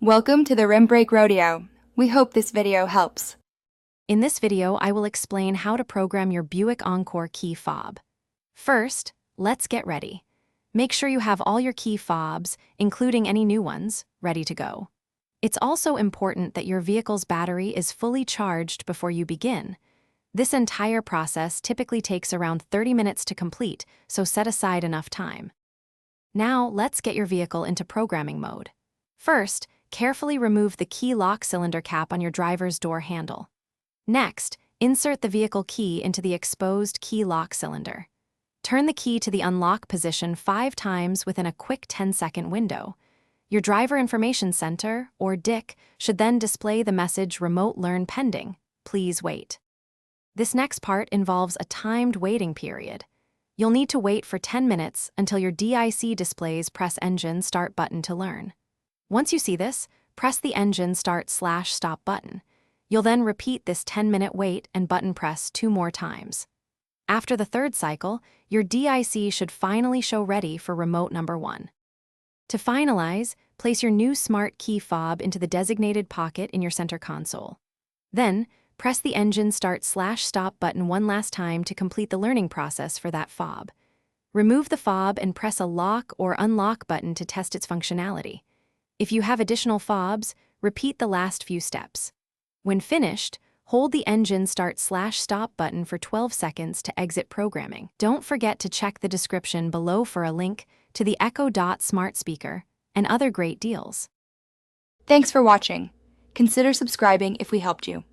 Welcome to the Rim Brake Rodeo. We hope this video helps. In this video, I will explain how to program your Buick Encore key fob. First, let's get ready. Make sure you have all your key fobs, including any new ones, ready to go. It's also important that your vehicle's battery is fully charged before you begin. This entire process typically takes around 30 minutes to complete, so set aside enough time. Now, let's get your vehicle into programming mode. First, carefully remove the key lock cylinder cap on your driver's door handle. Next, insert the vehicle key into the exposed key lock cylinder. Turn the key to the unlock position 5 times within a quick 10-second window. Your Driver Information Center, or DIC, should then display the message Remote Learn Pending. Please wait. This next part involves a timed waiting period. You'll need to wait for 10 minutes until your DIC displays Press Engine Start button to learn. Once you see this, press the Engine Start/Stop button. You'll then repeat this 10-minute wait and button press 2 more times. After the 3rd cycle, your DIC should finally show ready for remote number 1. To finalize, place your new smart key fob into the designated pocket in your center console. Then, press the Engine Start/Stop button one last time to complete the learning process for that fob. Remove the fob and press a lock or unlock button to test its functionality. If you have additional fobs, repeat the last few steps. When finished, hold the Engine Start/Stop button for 12 seconds to exit programming. Don't forget to check the description below for a link to the Echo Dot smart speaker and other great deals. Thanks for watching. Consider subscribing if we helped you.